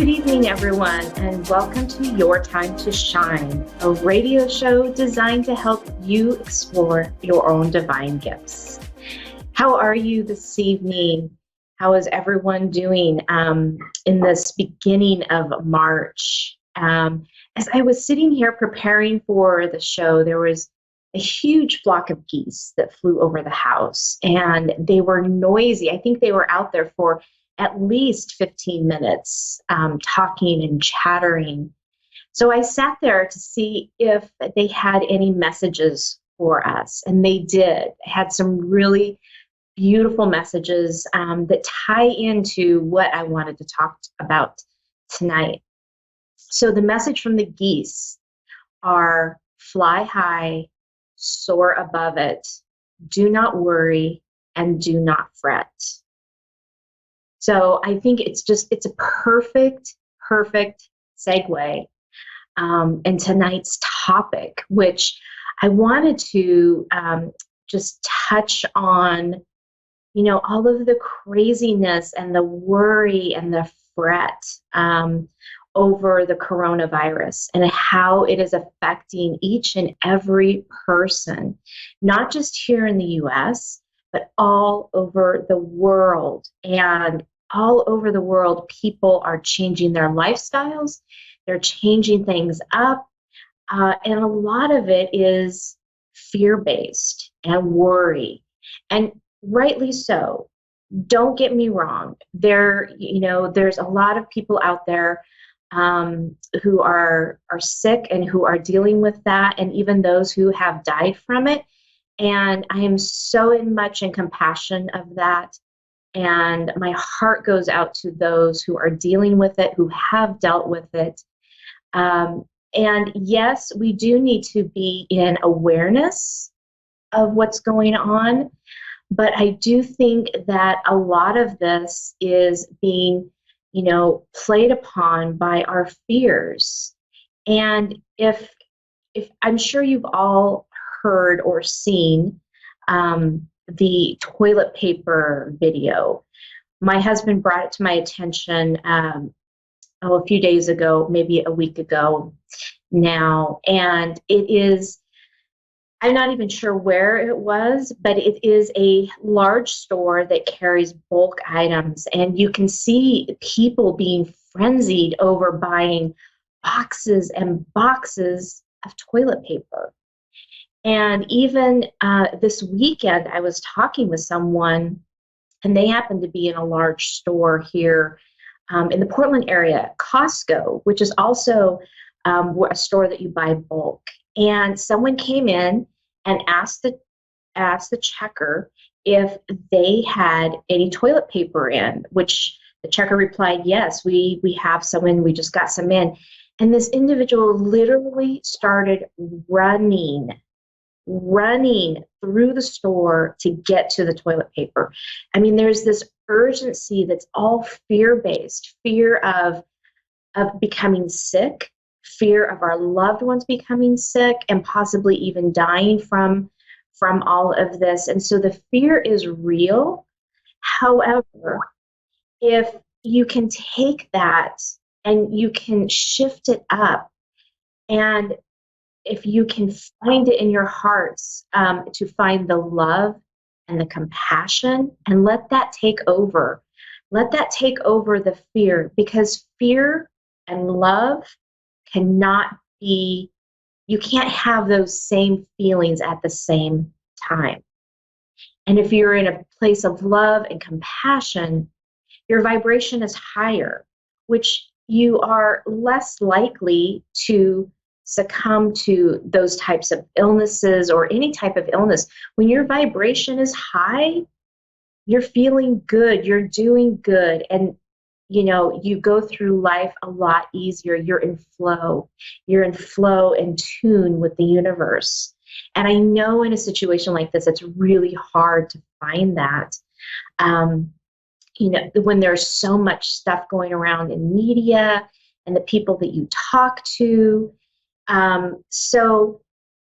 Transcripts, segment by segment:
Good evening, everyone, and welcome to Your Time to Shine, a radio show designed to help you explore your own divine gifts. How are you this evening? How is everyone doing in this beginning of March? As I was sitting here preparing for the show, there was a huge flock of geese that flew over the house, and they were noisy. I think they were out there for at least 15 minutes talking and chattering. So I sat there to see if they had any messages for us, and they did. They had some really beautiful messages that tie into what I wanted to talk about tonight. So the message from the geese are: fly high, soar above it, do not worry, and do not fret. So I think it's a perfect segue in tonight's topic, which I wanted to just touch on, all of the craziness and the worry and the fret over the coronavirus and how it is affecting each and every person, not just here in the US, but all over the world. And all over the world, people are changing their lifestyles, they're changing things up, and a lot of it is fear-based and worry, and rightly so. Don't get me wrong. There's a lot of people out there who are sick and who are dealing with that, and even those who have died from it. And I am so much in compassion of that. And my heart goes out to those who are dealing with it, who have dealt with it. And yes, we do need to be in awareness of what's going on. But I do think that a lot of this is being, played upon by our fears. And if I'm sure you've all heard or seen the toilet paper video. My husband brought it to my attention a few days ago, maybe a week ago now, and it is, I'm not even sure where it was, but it is a large store that carries bulk items, and you can see people being frenzied over buying boxes and boxes of toilet paper. And even this weekend, I was talking with someone, and they happened to be in a large store here in the Portland area, Costco, which is also a store that you buy bulk. And someone came in and asked the checker if they had any toilet paper in, which the checker replied, yes, we have some in, we just got some in. And this individual literally started running through the store to get to the toilet paper. I mean, there's this urgency that's all fear-based, fear of becoming sick, fear of our loved ones becoming sick and possibly even dying from all of this. And so the fear is real. However, if you can take that and you can shift it up, and if you can find it in your hearts to find the love and the compassion, and let that take over. Let that take over the fear, because fear and love cannot be, you can't have those same feelings at the same time. And if you're in a place of love and compassion, your vibration is higher, which you are less likely to succumb to those types of illnesses or any type of illness. When your vibration is high, you're feeling good, you're doing good, and you go through life a lot easier. You're in flow and tune with the universe. And I know in a situation like this, it's really hard to find that. When there's so much stuff going around in media and the people that you talk to. So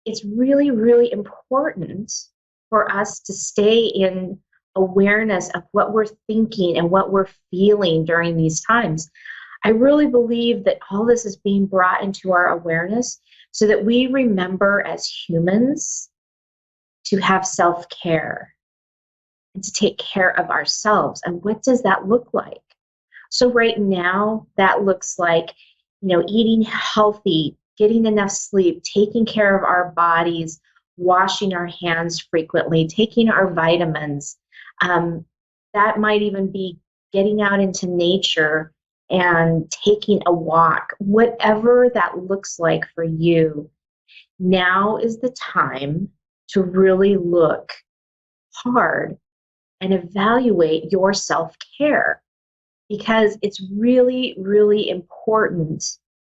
it's really, really important for us to stay in awareness of what we're thinking and what we're feeling during these times. I really believe that all this is being brought into our awareness so that we remember as humans to have self care and to take care of ourselves. And what does that look like? So, right now, that looks like, eating healthy, getting enough sleep, taking care of our bodies, washing our hands frequently, taking our vitamins. Um, that might even be getting out into nature and taking a walk, whatever that looks like for you. Now is the time to really look hard and evaluate your self care because it's really, really important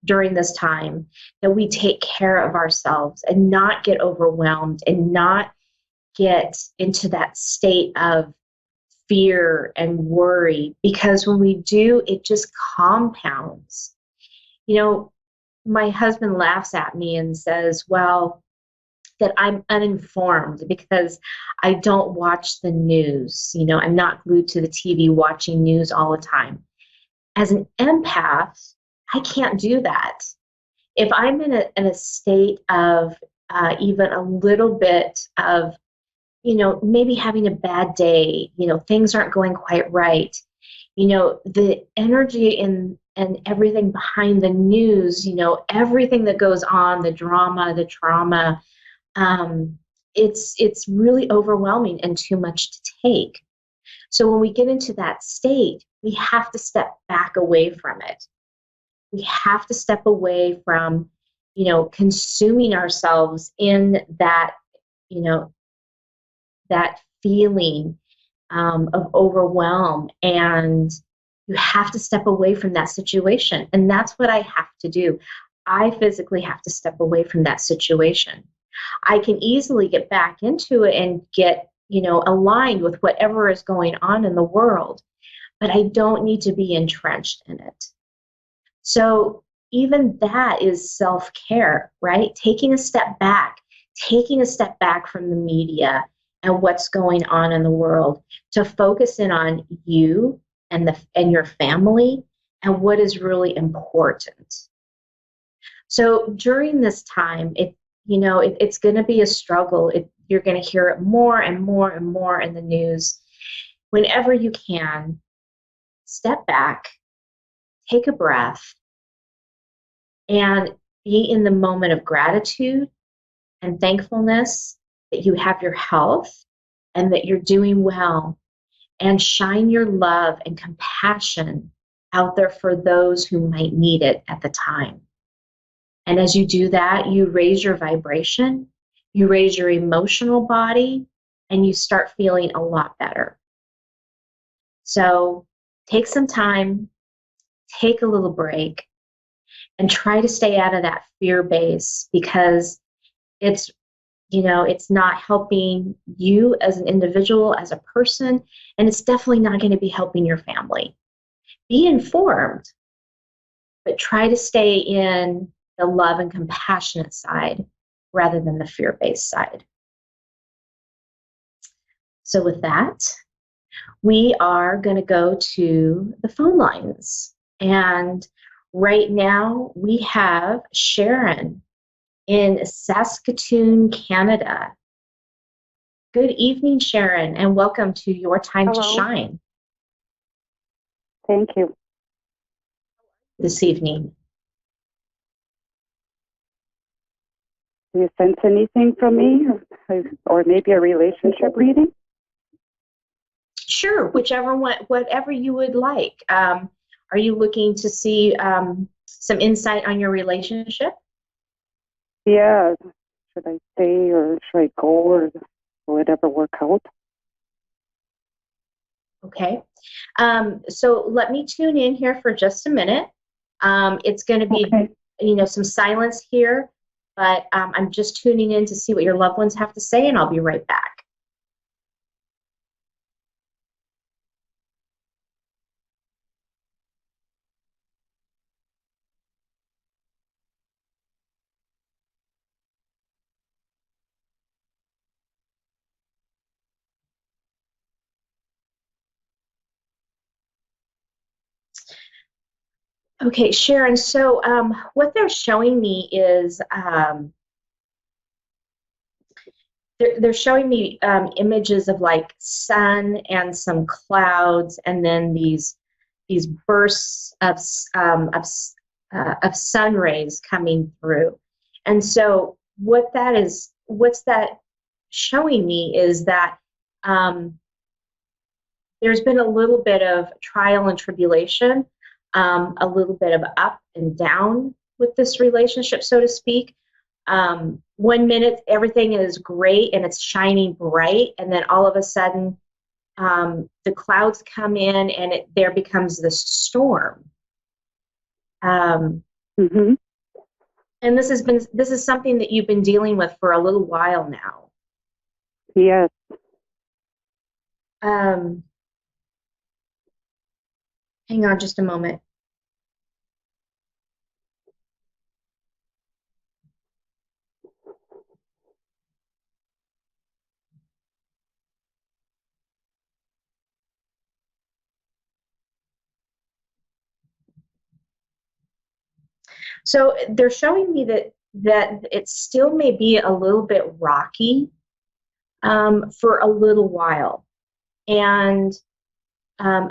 during this time that we take care of ourselves and not get overwhelmed and not get into that state of fear and worry because when we do, it just compounds. You know, my husband laughs at me and says, well, that I'm uninformed because I don't watch the news. I'm not glued to the TV watching news all the time. As an empath, I can't do that. If I'm in a state of even a little bit of, maybe having a bad day, things aren't going quite right, the energy and everything behind the news, everything that goes on, the drama, the trauma, um, it's really overwhelming and too much to take. So when we get into that state, we have to step back away from it. We have to step away from, consuming ourselves in that, you know, that feeling of overwhelm. And you have to step away from that situation. And that's what I have to do. I physically have to step away from that situation. I can easily get back into it and get, aligned with whatever is going on in the world, but I don't need to be entrenched in it. So even that is self-care, right? Taking a step back from the media and what's going on in the world to focus in on you and your family and what is really important. So during this time, it's going to be a struggle. You're going to hear it more and more and more in the news. Whenever you can, step back, take a breath, and be in the moment of gratitude and thankfulness that you have your health and that you're doing well, and shine your love and compassion out there for those who might need it at the time. And as you do that, you raise your vibration, you raise your emotional body, and you start feeling a lot better. So take some time, take a little break, and try to stay out of that fear base because it's it's not helping you as an individual, as a person, and it's definitely not going to be helping your family. Be informed, but try to stay in the love and compassionate side rather than the fear-based side. So with that, we are going to go to the phone lines. And right now we have Sharon in Saskatoon, Canada. Good evening, Sharon, and welcome to Your Time to Hello. Shine Thank you. this evening. Do you sense anything from me, or maybe a relationship reading? Sure, whatever you would like. Are you looking to see some insight on your relationship? Yeah. Should I stay or should I go, or will it ever work out? Okay. So let me tune in here for just a minute. It's going to be, Okay. some silence here, but I'm just tuning in to see what your loved ones have to say, and I'll be right back. Okay, Sharon. So, what they're showing me is they're showing me images of like sun and some clouds, and then these bursts of sun rays coming through. And so, what's that showing me is that um, there's been a little bit of trial and tribulation, a little bit of up and down with this relationship, so to speak. 1 minute everything is great and it's shining bright, and then all of a sudden the clouds come in and there becomes this storm. Um, Mm-hmm. and this is something that you've been dealing with for a little while now. Yes. Um, hang on just a moment. So they're showing me that it still may be a little bit rocky for a little while, and um,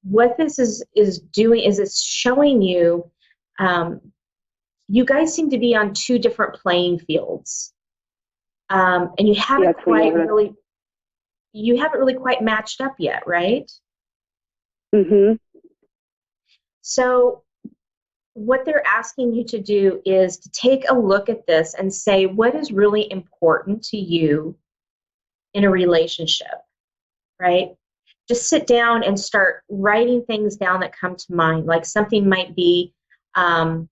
what this is doing is it's showing you um, you guys seem to be on two different playing fields, and Yes, we are. you haven't really quite matched up yet, right? Mm-hmm. So what they're asking you to do is to take a look at this and say what is really important to you in a relationship, right? Just sit down and start writing things down that come to mind. Like something might be um,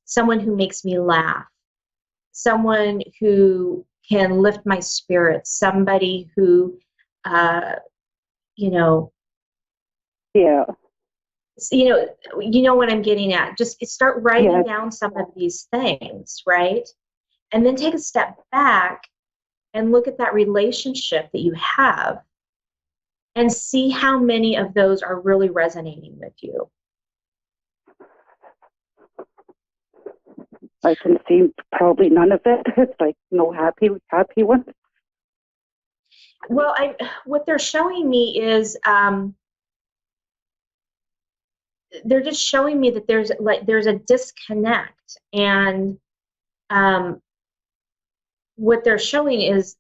someone who makes me laugh, someone who can lift my spirits, somebody who, uh, you know, Yeah. you know what I'm getting at. Just start writing Yes. down some of these things, right? And then take a step back and look at that relationship that you have and see how many of those are really resonating with you. I can see probably none of it. It's like no happy one. Well, what they're showing me is they're just showing me that there's a disconnect, and um, what they're showing is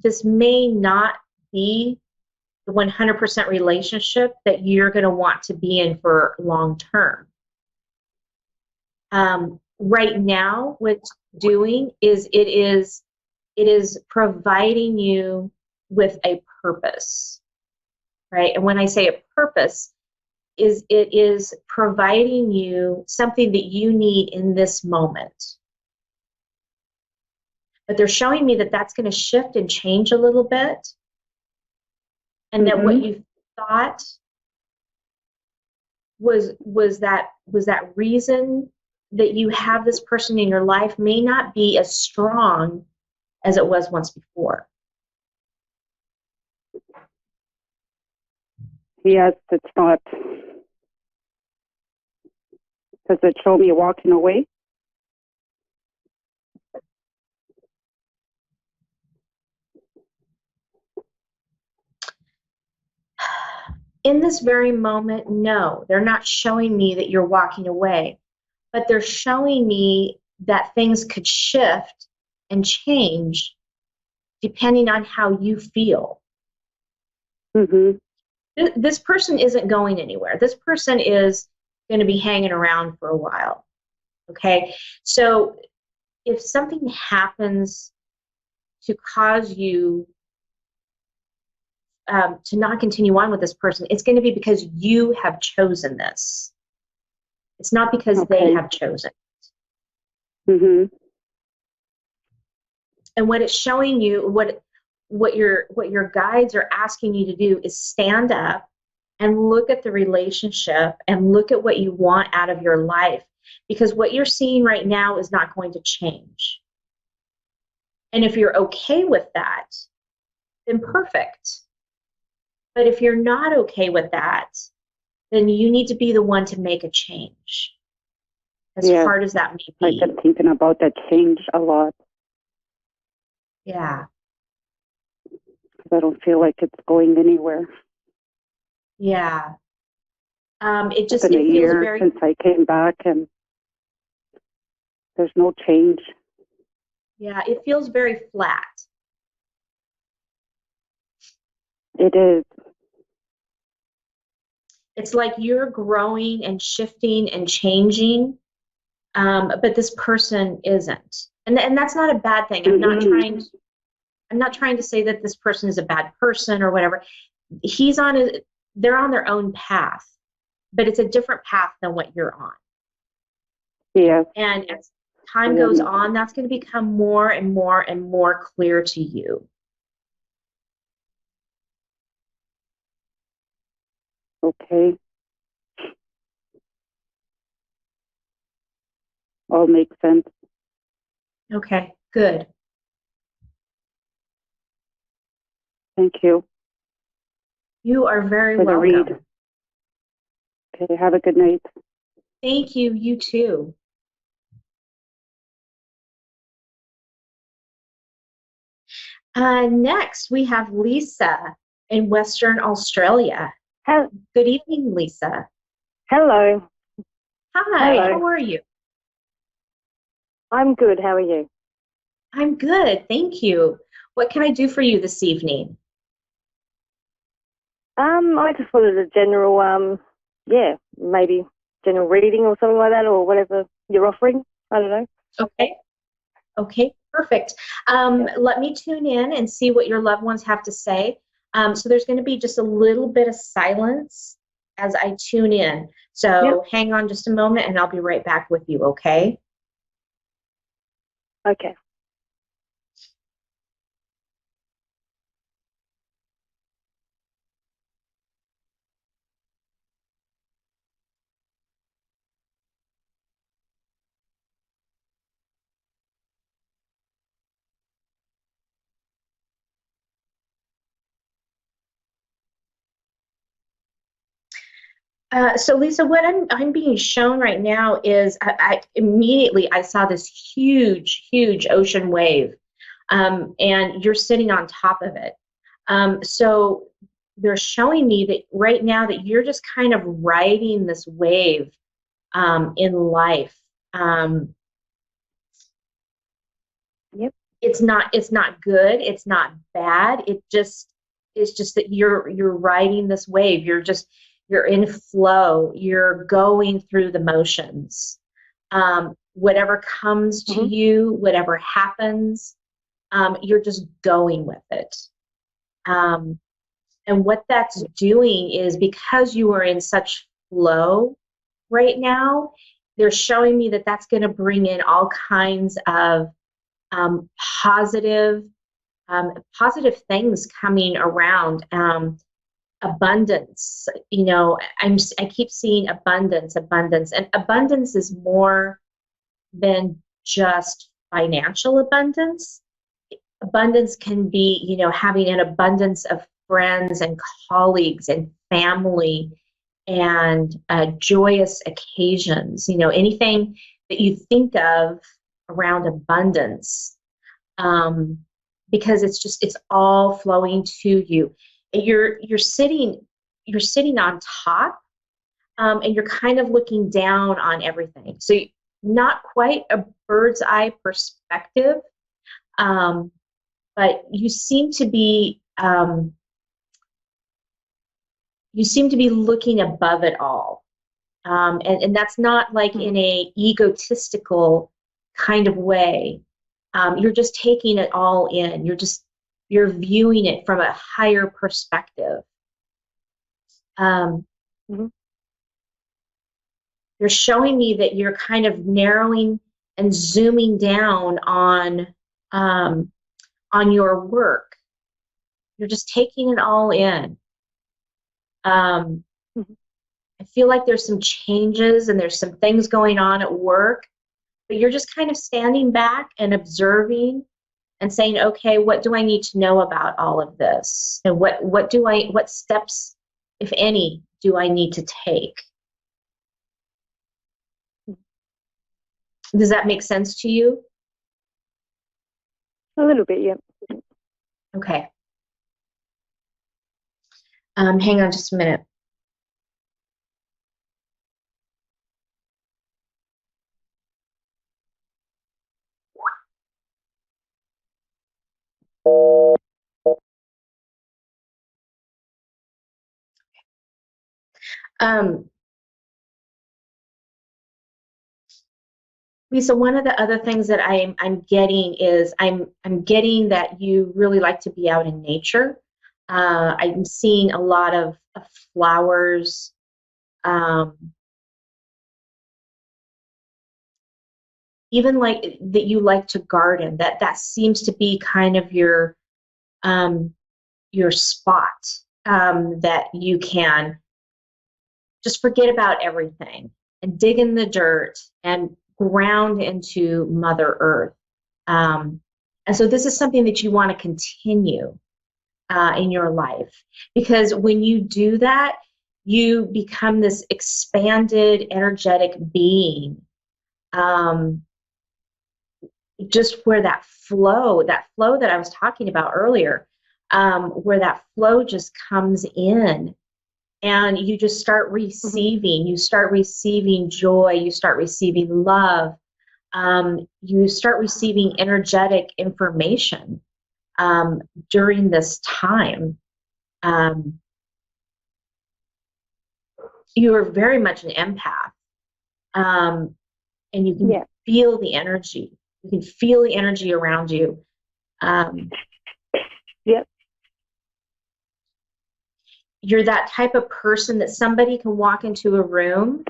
this may not be the 100% relationship that you're going to want to be in for long term. Right now, what it's doing is it is providing you with a purpose, right? And when I say a purpose, is it is providing you something that you need in this moment. But they're showing me that that's going to shift and change a little bit, and that what Mm-hmm. you thought was that reason that you have this person in your life may not be as strong as it was once before. Yes, it's not. Does it show me walking away? In this very moment, no, they're not showing me that you're walking away, but they're showing me that things could shift and change depending on how you feel. Mm-hmm. This person isn't going anywhere. This person is going to be hanging around for a while. Okay. So if something happens to cause you to not continue on with this person, it's going to be because you have chosen this. It's not because they Okay. have chosen. Mm-hmm. And what it's showing you, what your guides are asking you to do is stand up and look at the relationship and look at what you want out of your life, because what you're seeing right now is not going to change. And if you're okay with that, then perfect. But if you're not okay with that, then you need to be the one to make a change, as Yes. hard as that may I've be. been thinking about that change a lot. Yeah. I don't feel like it's going anywhere. Yeah. It's been a It feels year very, since I came back, and there's no change. yeah, it feels very flat. It is. It's like you're growing and shifting and changing, but this person isn't. And that's not a bad thing. I'm not trying to say that this person is a bad person or whatever. They're on their own path, but it's a different path than what you're on. Yes. And as time goes on, that's going to become more and more and more clear to you. Okay. All makes sense. Okay, good. Thank you You are very for the read. welcome. Okay, have a good night. Thank you. You too. Next, we have Lisa in Western Australia. Good evening, Lisa. Hello. Hi, Hello. how are you? I'm good. How are you? I'm good, thank you. What can I do for you this evening? I just wanted a general, maybe general reading or something like that, or whatever you're offering. I don't know. Okay. Okay, perfect. Let me tune in and see what your loved ones have to say. So there's going to be just a little bit of silence as I tune in. So hang on just a moment and I'll be right back with you, okay? Okay. So Lisa, what I'm being shown right now is I immediately I saw this huge ocean wave, and you're sitting on top of it. So they're showing me that right now that you're just kind of riding this wave in life. Yep. It's not good. It's not bad. It's just that you're riding this wave. You're in flow. You're going through the motions. Whatever comes to you, whatever happens, you're just going with it. And what that's doing is because you are in such flow right now, they're showing me that that's going to bring in all kinds of um, positive positive things coming around. Abundance, I keep seeing abundance, and abundance is more than just financial abundance. Abundance can be, having an abundance of friends and colleagues and family and joyous occasions, anything that you think of around abundance, because it's all flowing to you. You're sitting on top, and you're kind of looking down on everything. So not quite a bird's eye perspective, but you seem to be looking above it all, and that's not like in a egotistical kind of way. You're just taking it all in. You're viewing it from a higher perspective. You're showing me that you're kind of narrowing and zooming down on your work. You're just taking it all in. I feel like there's some changes and there's some things going on at work, but you're just kind of standing back and observing and saying, okay, what do I need to know about all of this? And what steps, if any, do I need to take? Does that make sense to you? A little bit, yeah. Okay. Hang on just a minute. Lisa, one of the other things that I'm getting is I'm getting that you really like to be out in nature. I'm seeing a lot of flowers. Even like that you like to garden. That seems to be kind of your spot, that you can just forget about everything and dig in the dirt and ground into Mother Earth. And so this is something that you want to continue in your life, because when you do that, you become this expanded, energetic being. Just where that flow that I was talking about earlier, where that flow just comes in, and you just start receiving, you start receiving joy, you start receiving love, you start receiving energetic information during this time. You are very much an empath, and you can feel the energy. You can feel the energy around you. Yep. You're that type of person that somebody can walk into a room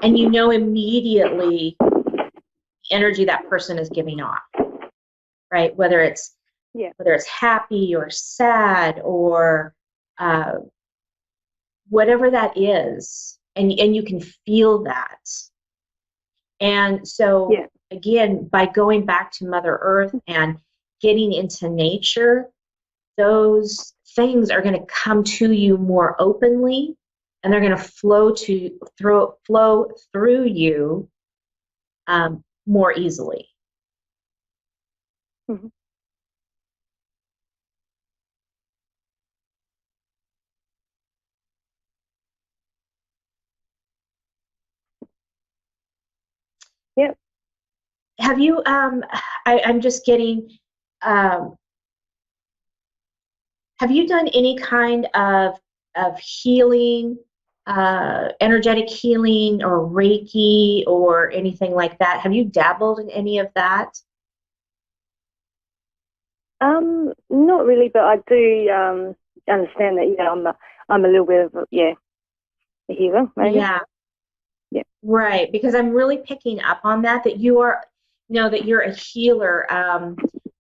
and you know immediately the energy that person is giving off, right? Whether it's happy or sad or whatever that is, and you can feel that. And so again, by going back to Mother Earth and getting into nature, those things are going to come to you more openly, and they're going to flow through you more easily. Mm-hmm. Yep. Have you? I'm just getting. Have you done any kind of healing, energetic healing, or Reiki, or anything like that? Have you dabbled in any of that? Not really, but I do understand that. I'm a little bit of a healer, maybe. Yeah. Right, because I'm really picking up on that you are, that you're a healer.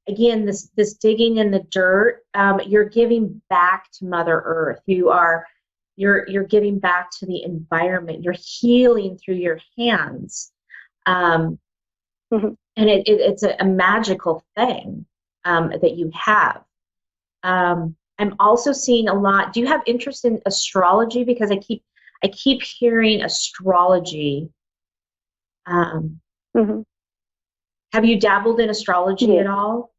Again, this digging in the dirt, you're giving back to Mother Earth. You're giving back to the environment. You're healing through your hands, and it's a magical thing that you have. I'm also seeing a lot. Do you have interest in astrology? Because I keep hearing astrology. Have you dabbled in astrology at all?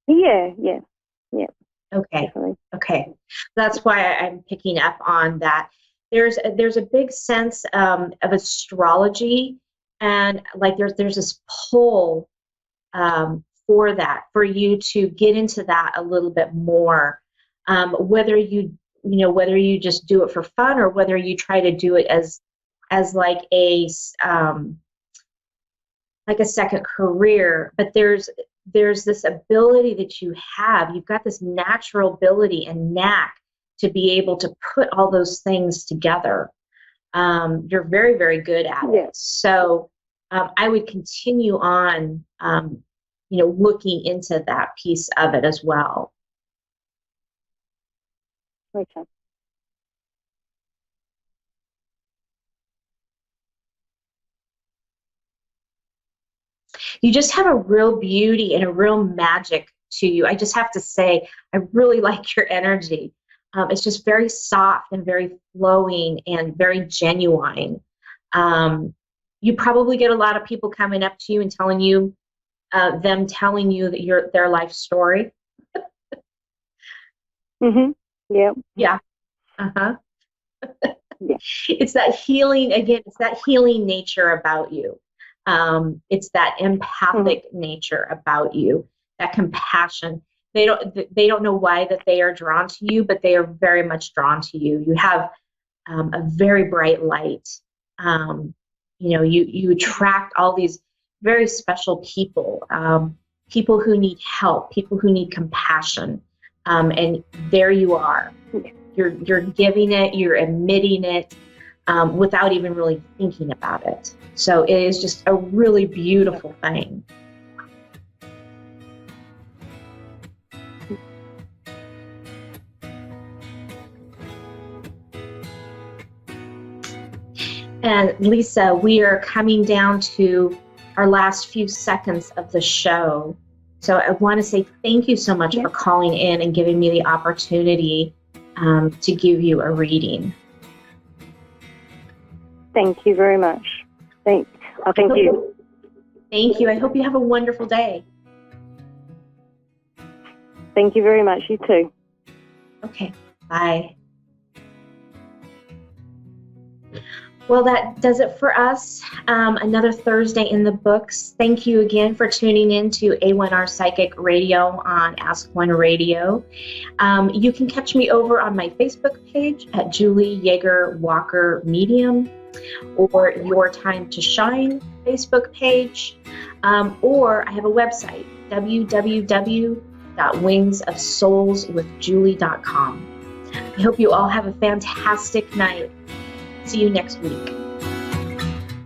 Yeah. Okay. Definitely. Okay. That's why I'm picking up on that. There's a big sense of astrology, and like there's this pull for you to get into that a little bit more. Whether you just do it for fun, or whether you try to do it as like a second career, but there's this ability that you've got this natural ability and knack to be able to put all those things together. You're very, very good at it. So I would continue on, looking into that piece of it as well. Okay. You just have a real beauty and a real magic to you. I just have to say, I really like your energy. It's just very soft and very flowing and very genuine. You probably get a lot of people coming up to you and telling you, telling you that their life story. Mhm. Yeah. Yeah. Uh-huh. Yeah. It's that healing, again, it's that healing nature about you. It's that empathic nature about you, that compassion. They don't know why that they are drawn to you, but they are very much drawn to you. You have a very bright light. You attract all these very special people, people who need help, people who need compassion. And there you are. You're giving it, you're emitting it without even really thinking about it. So it is just a really beautiful thing. And Lisa, we are coming down to our last few seconds of the show. So I want to say thank you so much for calling in and giving me the opportunity to give you a reading. Thank you very much. Thank you. Thank you. I hope you have a wonderful day. Thank you very much. You too. Okay. Bye. Well, that does it for us. Another Thursday in the books. Thank you again for tuning in to A1R Psychic Radio on Ask One Radio. You can catch me over on my Facebook page at Julie YeagerWalker Medium, or Your Time to Shine Facebook page, or I have a website, www.wingsofsoulswithjulie.com. I hope you all have a fantastic night. See you next week.